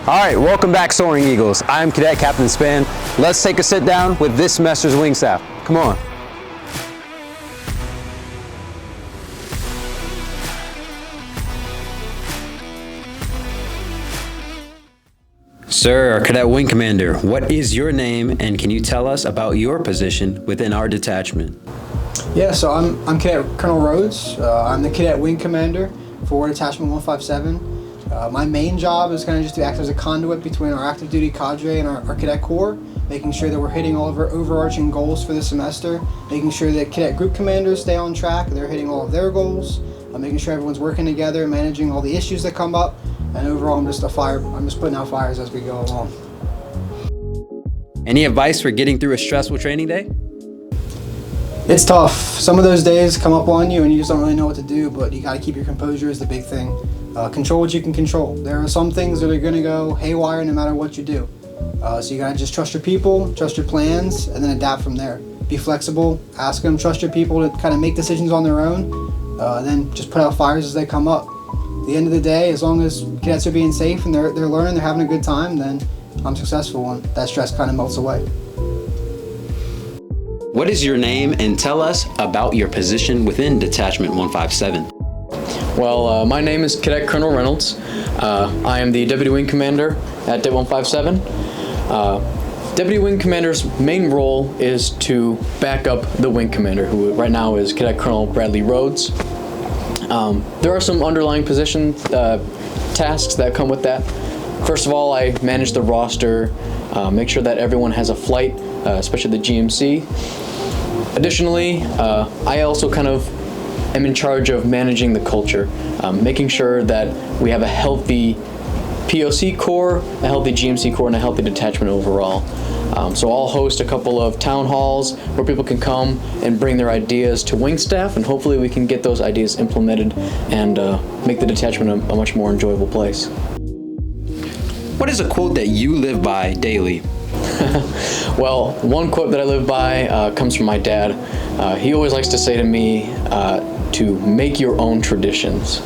All right, welcome back, Soaring Eagles. I'm Cadet Capt Spann. Let's take a sit down with this semester's wing staff. Come on. Sir, our Cadet Wing Commander, what is your name and can you tell us about your position within our detachment? Yeah, so I'm Cadet Colonel Rhodes. I'm the Cadet Wing Commander for Detachment 157. My main job is kind of just to act as a conduit between our active duty cadre and our Cadet Corps, making sure that we're hitting all of our overarching goals for the semester, making sure that Cadet Group Commanders stay on track, they're hitting all of their goals, making sure everyone's working together, managing all the issues that come up, and overall I'm just putting out fires as we go along. Any advice for getting through a stressful training day? It's tough. Some of those days come up on you and you just don't really know what to do, but you got to keep your composure is the big thing. Control what you can control. There are some things that are going to go haywire no matter what you do. So you got to just trust your people, trust your plans, and then adapt from there. Be flexible, ask them, trust your people to kind of make decisions on their own, and then just put out fires as they come up. At the end of the day, as long as cadets are being safe and they're learning, they're having a good time, then I'm successful and that stress kind of melts away. What is your name and tell us about your position within Detachment 157? Well, my name is Cadet Colonel Reynolds. I am the Deputy Wing Commander at Det 157. Deputy Wing Commander's main role is to back up the Wing Commander, who right now is Cadet Colonel Bradley Rhodes. There are some underlying position tasks that come with that. First of all, I manage the roster, make sure that everyone has a flight, especially the GMC. Additionally, I also kind of am in charge of managing the culture, making sure that we have a healthy POC Corps, a healthy GMC Corps, and a healthy detachment overall. So I'll host a couple of town halls where people can come and bring their ideas to wing staff, and hopefully we can get those ideas implemented and make the detachment a much more enjoyable place. What is a quote that you live by daily? Well, one quote that I live by comes from my dad. He always likes to say to me to make your own traditions.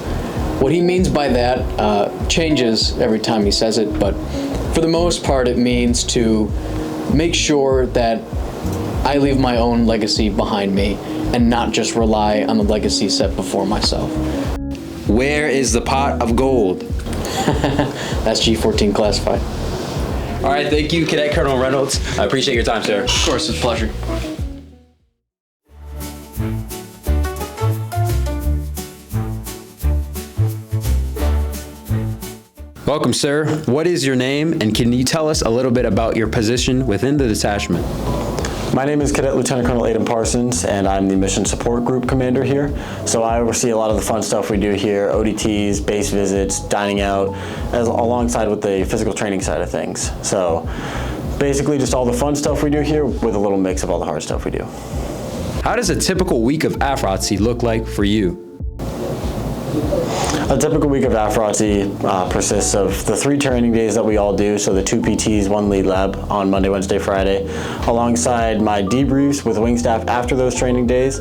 What he means by that changes every time he says it, but for the most part it means to make sure that I leave my own legacy behind me and not just rely on the legacy set before myself. Where is the pot of gold? That's G14 classified. All right, thank you, Cadet Colonel Reynolds. I appreciate your time, sir. Of course, it's a pleasure. Welcome, sir. What is your name, and can you tell us a little bit about your position within the detachment? My name is Cadet Lieutenant Colonel Aidan Parsons, and I'm the Mission Support Group Commander here. So I oversee a lot of the fun stuff we do here, ODTs, base visits, dining out, alongside with the physical training side of things. So basically just all the fun stuff we do here with a little mix of all the hard stuff we do. How does a typical week of AFROTC look like for you? A typical week of AFROTC persists of the 3 training days that we all do, so the 2 PTs, 1 lead lab on Monday, Wednesday, Friday, alongside my debriefs with wing staff after those training days,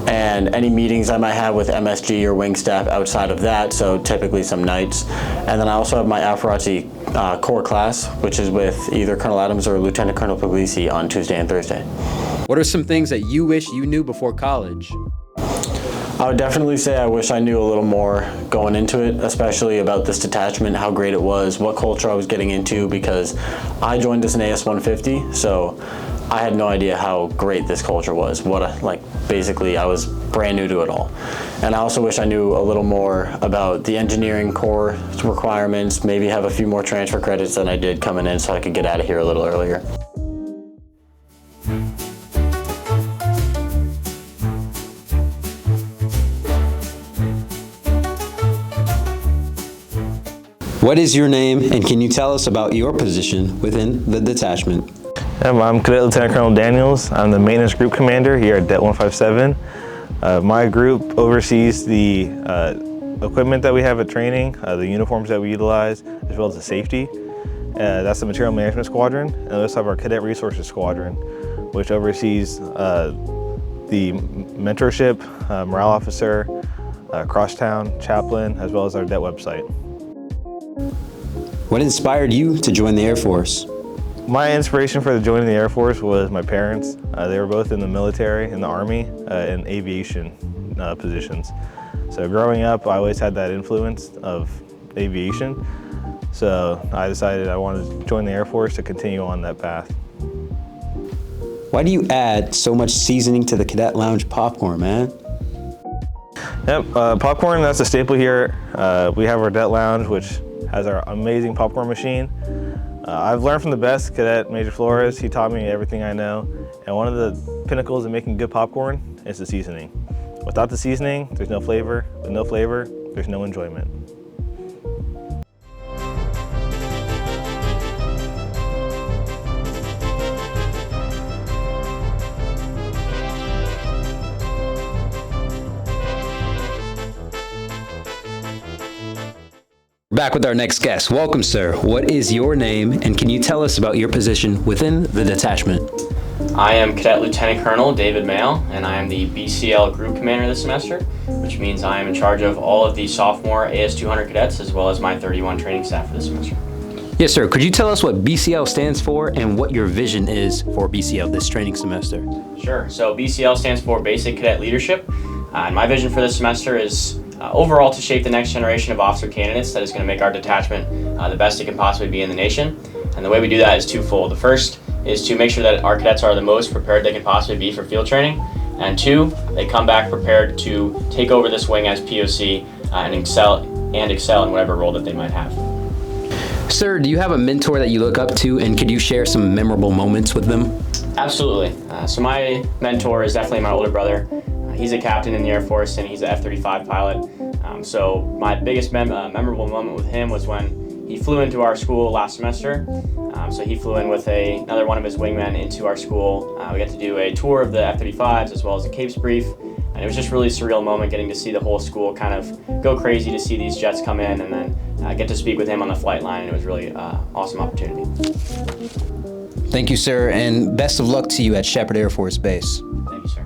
and any meetings I might have with MSG or wing staff outside of that, so typically some nights. And then I also have my AFROTC core class, which is with either Colonel Adams or Lieutenant Colonel Puglisi on Tuesday and Thursday. What are some things that you wish you knew before college? I would definitely say I wish I knew a little more going into it, especially about this detachment, how great it was, what culture I was getting into, because I joined as an AS-150, so I had no idea how great this culture was. Basically I was brand new to it all. And I also wish I knew a little more about the engineering core requirements, maybe have a few more transfer credits than I did coming in so I could get out of here a little earlier. What is your name, and can you tell us about your position within the detachment? I'm Cadet Lieutenant Colonel Daniels. I'm the Maintenance Group Commander here at Det 157. My group oversees the equipment that we have at training, the uniforms that we utilize, as well as the safety. That's the Material Management Squadron. And we also have our Cadet Resources Squadron, which oversees the mentorship, morale officer, crosstown, chaplain, as well as our Det website. What inspired you to join the Air Force? My inspiration for joining the Air Force was my parents. They were both in the military, in the Army, in aviation positions. So growing up, I always had that influence of aviation. So I decided I wanted to join the Air Force to continue on that path. Why do you add so much seasoning to the Cadet Lounge popcorn, man? Yep, popcorn, that's a staple here. We have our Cadet Lounge, which has our amazing popcorn machine. I've learned from the best cadet, Major Flores. He taught me everything I know. And one of the pinnacles of making good popcorn is the seasoning. Without the seasoning, there's no flavor. With no flavor, there's no enjoyment. Back with our next guest. Welcome, sir. What is your name, and can you tell us about your position within the detachment? I am Cadet Lieutenant Colonel David Mayle, and I am the BCL Group Commander this semester, which means I am in charge of all of the sophomore AS200 cadets as well as my 31 training staff for this semester. Yes, sir. Could you tell us what BCL stands for and what your vision is for BCL this training semester? Sure. So BCL stands for Basic Cadet Leadership, and my vision for this semester is overall to shape the next generation of officer candidates that is going to make our detachment the best it can possibly be in the nation. And the way we do that is twofold. The first is to make sure that our cadets are the most prepared they can possibly be for field training. And two, they come back prepared to take over this wing as POC and excel in whatever role that they might have. Sir, do you have a mentor that you look up to, and could you share some memorable moments with them? Absolutely. So my mentor is definitely my older brother. He's a captain in the Air Force and he's an F-35 pilot. So my biggest memorable moment with him was when he flew into our school last semester. So he flew in with another one of his wingmen into our school. We got to do a tour of the F-35s as well as a Capes brief. And it was just a really surreal moment getting to see the whole school kind of go crazy to see these jets come in and then get to speak with him on the flight line. And it was really an awesome opportunity. Thank you, sir, and best of luck to you at Shepherd Air Force Base. Thank you, sir.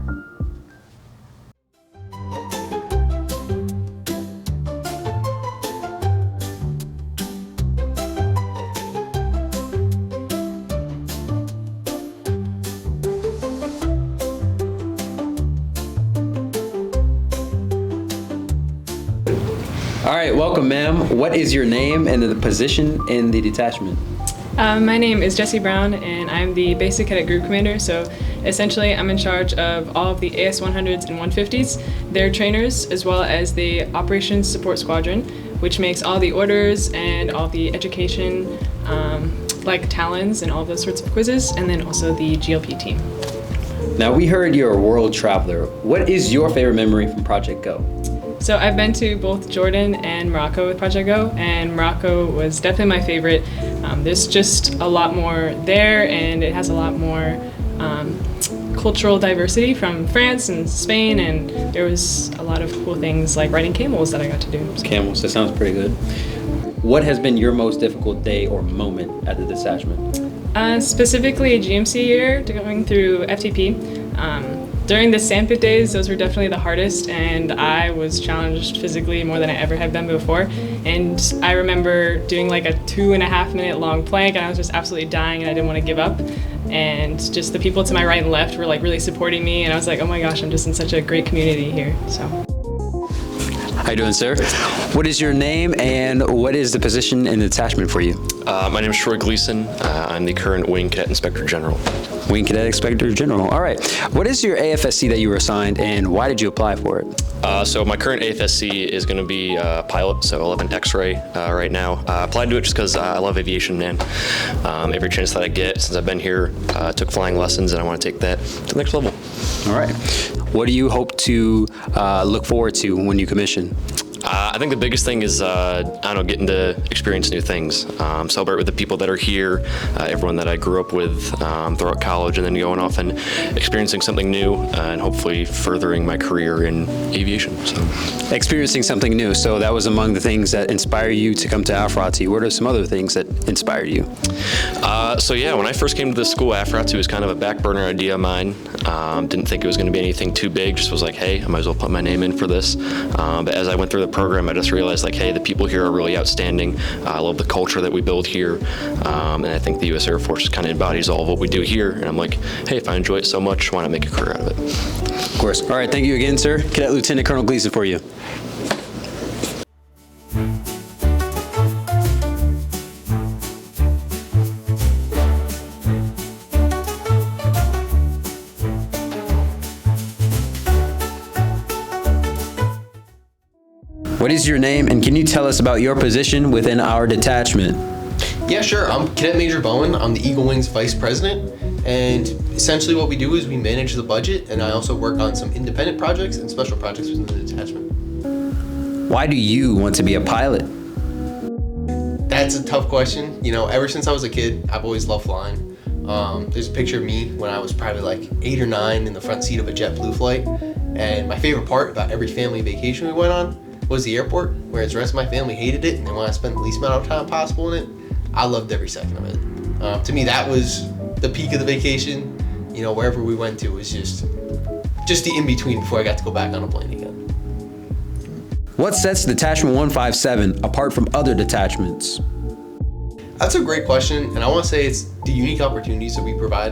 All right, welcome, ma'am. What is your name and the position in the detachment? My name is Jessie Brown, and I'm the Basic Cadet Group Commander. So essentially, I'm in charge of all of the AS-100s and 150s, their trainers, as well as the Operations Support Squadron, which makes all the orders and all the education, like talons and all those sorts of quizzes, and then also the GLP team. Now, we heard you're a world traveler. What is your favorite memory from Project Go? So I've been to both Jordan and Morocco with Project Go, and Morocco was definitely my favorite. There's just a lot more there, and it has a lot more cultural diversity from France and Spain, and there was a lot of cool things like riding camels that I got to do. Camels, that sounds pretty good. What has been your most difficult day or moment at the detachment? Specifically GMC year, going through FTP. During the sandpit days, those were definitely the hardest, and I was challenged physically more than I ever have been before. And I remember doing like a 2.5 minute long plank, and I was just absolutely dying, and I didn't want to give up. And just the people to my right and left were like really supporting me, and I was like, oh my gosh, I'm just in such a great community here. So. How you doing, sir? What is your name and what is the position in the detachment for you? My name is Troy Gleason. I'm the current Wing Cadet Inspector General. Wing Cadet Inspector General. All right. What is your AFSC that you were assigned, and why did you apply for it? So my current AFSC is going to be pilot, so I'll have an X-ray right now. I applied to it just because I love aviation, man. Every chance that I get since I've been here, I took flying lessons, and I want to take that to the next level. All right. What do you hope to look forward to when you commission? I think the biggest thing is, I don't know, getting to experience new things. Celebrate with the people that are here, everyone that I grew up with throughout college, and then going off and experiencing something new and hopefully furthering my career in aviation. So, experiencing something new. So that was among the things that inspired you to come to AFROTC. What are some other things that inspired you? So yeah, when I first came to this school, AFROTC was kind of a back burner idea of mine. Didn't think it was going to be anything too big. Just was like, hey, I might as well put my name in for this. But as I went through the program, I just realized like, hey, the people here are really outstanding. I love the culture that we build here, and I think the U.S. Air Force kind of embodies all of what we do here. And I'm like, hey, if I enjoy it so much, why not make a career out of it? Of course. All right, thank you again, sir. Cadet Lieutenant Colonel Gleason for you. What is your name, and can you tell us about your position within our detachment? Yeah, sure. I'm Cadet Major Bowen. I'm the Eagle Wings Vice President, and essentially what we do is we manage the budget, and I also work on some independent projects and special projects within the detachment. Why do you want to be a pilot? That's a tough question. You know, ever since I was a kid, I've always loved flying. There's a picture of me when I was probably like 8 or 9 in the front seat of a JetBlue flight, and my favorite part about every family vacation we went on was the airport, whereas the rest of my family hated it and they wanted to spend the least amount of time possible in it. I loved every second of it. To me, that was the peak of the vacation. You know, wherever we went to was just the in-between before I got to go back on a plane again. What sets Detachment 157 apart from other detachments? That's a great question, and I want to say it's the unique opportunities that we provide.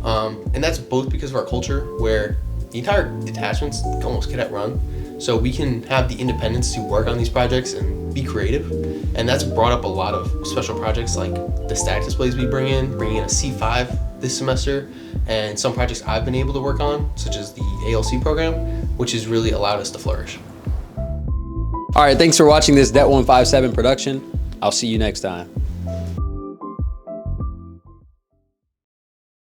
And that's both because of our culture, where the entire detachment's almost cadet run. So we can have the independence to work on these projects and be creative. And that's brought up a lot of special projects like the static displays we bringing in a C5 this semester, and some projects I've been able to work on, such as the ALC program, which has really allowed us to flourish. All right, thanks for watching this Det 157 production. I'll see you next time.